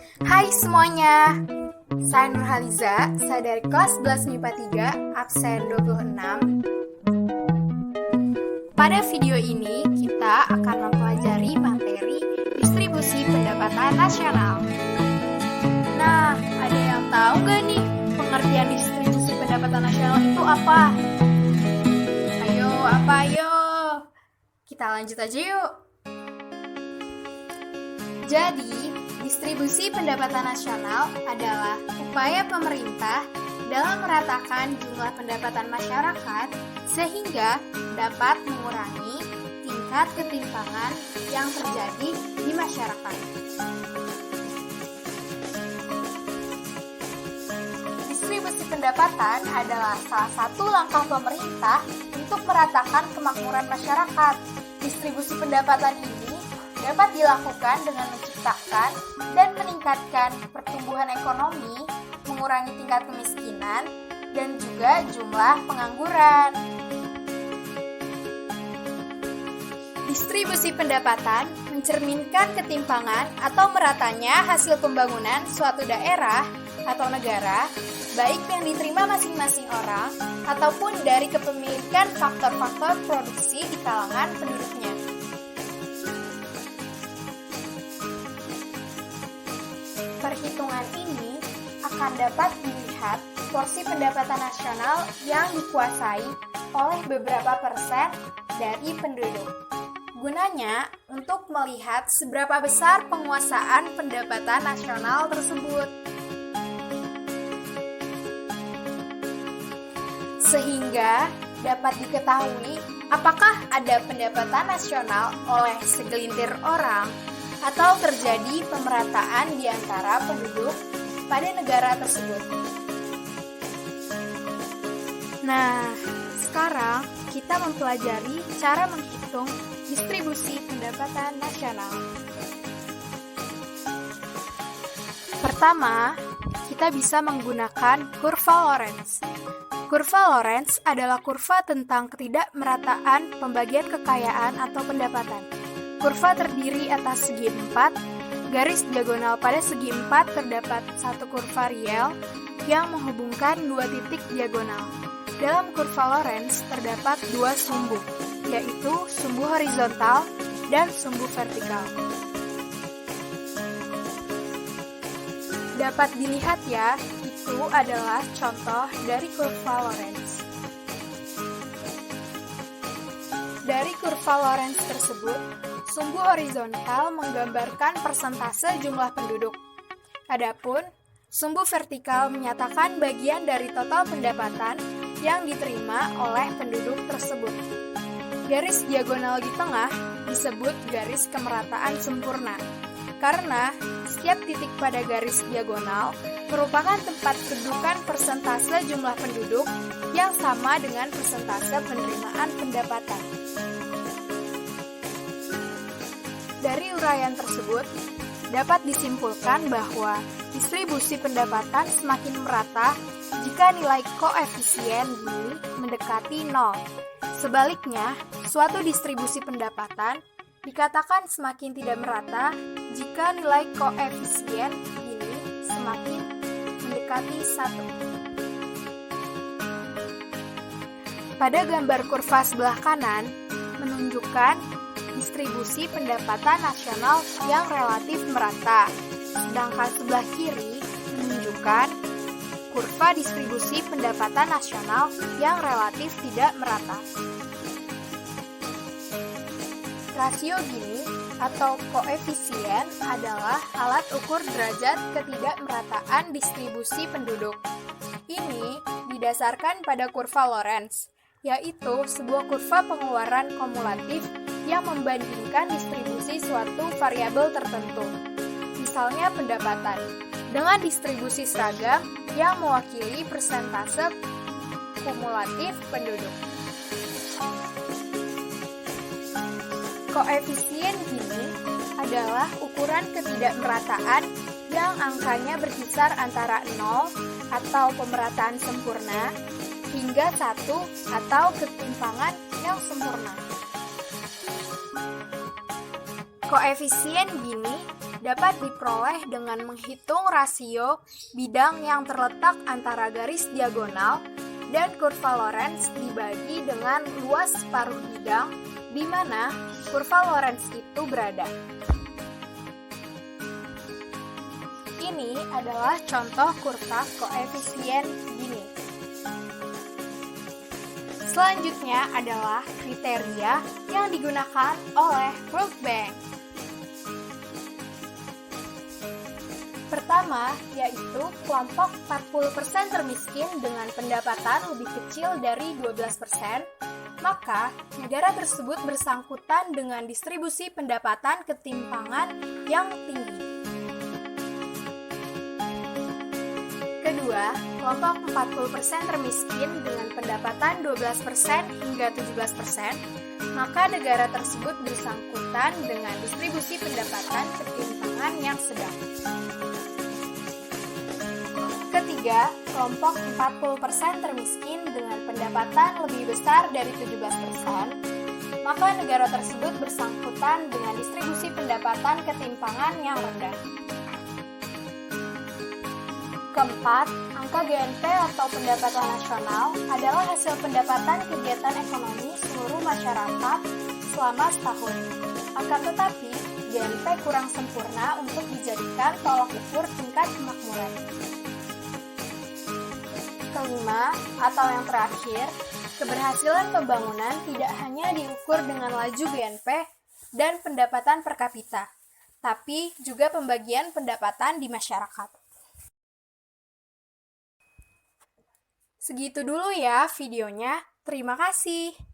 Hai semuanya, saya Nurhaliza, saya dari kelas 11 MIPA 3, absen 26. Pada video ini, kita akan mempelajari materi distribusi pendapatan nasional. Nah, ada yang tahu nggak nih pengertian distribusi pendapatan nasional itu apa? Ayo? Kita lanjut aja yuk. Jadi, distribusi pendapatan nasional adalah upaya pemerintah dalam meratakan jumlah pendapatan masyarakat sehingga dapat mengurangi tingkat ketimpangan yang terjadi di masyarakat. Distribusi pendapatan adalah salah satu langkah pemerintah untuk meratakan kemakmuran masyarakat. Distribusi pendapatan ini dapat dilakukan dengan menciptakan dan meningkatkan pertumbuhan ekonomi, mengurangi tingkat kemiskinan, dan juga jumlah pengangguran. Distribusi pendapatan mencerminkan ketimpangan atau meratanya hasil pembangunan suatu daerah atau negara, baik yang diterima masing-masing orang ataupun dari kepemilikan faktor-faktor produksi di kalangan penduduknya. Perhitungan ini akan dapat dilihat porsi pendapatan nasional yang dikuasai oleh beberapa persen dari penduduk. Gunanya untuk melihat seberapa besar penguasaan pendapatan nasional tersebut. Sehingga dapat diketahui apakah ada pendapatan nasional oleh segelintir orang atau terjadi pemerataan di antara penduduk pada negara tersebut. Nah, sekarang kita mempelajari cara menghitung distribusi pendapatan nasional. Pertama, kita bisa menggunakan kurva Lorenz. Kurva Lorenz adalah kurva tentang ketidakmerataan pembagian kekayaan atau pendapatan. Kurva terdiri atas segi 4, garis diagonal pada segi 4 terdapat satu kurva riel yang menghubungkan dua titik diagonal. Dalam kurva Lorenz terdapat dua sumbu, yaitu sumbu horizontal dan sumbu vertikal. Dapat dilihat ya, itu adalah contoh dari kurva Lorenz. Dari kurva Lorenz tersebut, sumbu horizontal menggambarkan persentase jumlah penduduk. Adapun, sumbu vertikal menyatakan bagian dari total pendapatan yang diterima oleh penduduk tersebut. Garis diagonal di tengah disebut garis kemerataan sempurna, karena setiap titik pada garis diagonal merupakan tempat kedudukan persentase jumlah penduduk yang sama dengan persentase penerimaan pendapatan. Dari uraian tersebut, dapat disimpulkan bahwa distribusi pendapatan semakin merata jika nilai koefisien Gini mendekati 0. Sebaliknya, suatu distribusi pendapatan dikatakan semakin tidak merata jika nilai koefisien Gini semakin mendekati 1. Pada gambar kurva sebelah kanan menunjukkan distribusi pendapatan nasional yang relatif merata, sedangkan sebelah kiri menunjukkan kurva distribusi pendapatan nasional yang relatif tidak merata. Rasio Gini atau koefisien adalah alat ukur derajat ketidakmerataan distribusi penduduk. Ini didasarkan pada kurva Lorenz, yaitu sebuah kurva pengeluaran kumulatif yang membandingkan distribusi suatu variabel tertentu, misalnya pendapatan, dengan distribusi seragam yang mewakili persentase kumulatif penduduk. Koefisien Gini adalah ukuran ketidakmerataan yang angkanya berkisar antara 0 atau pemerataan sempurna hingga 1 atau ketimpangan yang sempurna. Koefisien Gini dapat diperoleh dengan menghitung rasio bidang yang terletak antara garis diagonal dan kurva Lorenz dibagi dengan luas separuh bidang di mana kurva Lorenz itu berada. Ini adalah contoh kurva koefisien Gini. Selanjutnya adalah kriteria yang digunakan oleh World Bank. Pertama, yaitu kelompok 40% termiskin dengan pendapatan lebih kecil dari 12%, maka negara tersebut bersangkutan dengan distribusi pendapatan ketimpangan yang tinggi. Kedua, kelompok 40% termiskin dengan pendapatan 12% hingga 17%, maka negara tersebut bersangkutan dengan distribusi pendapatan ketimpangan yang sedang. Ketiga, kelompok 40% termiskin dengan pendapatan lebih besar dari 17%, maka negara tersebut bersangkutan dengan distribusi pendapatan ketimpangan yang rendah. Keempat, angka GNP atau pendapatan nasional adalah hasil pendapatan kegiatan ekonomi seluruh masyarakat selama setahun. Akan tetapi, GNP kurang sempurna untuk dijadikan tolak ukur tingkat kemakmuran. Kelima, atau yang terakhir, keberhasilan pembangunan tidak hanya diukur dengan laju GNP dan pendapatan per kapita, tapi juga pembagian pendapatan di masyarakat. Segitu dulu ya videonya. Terima kasih.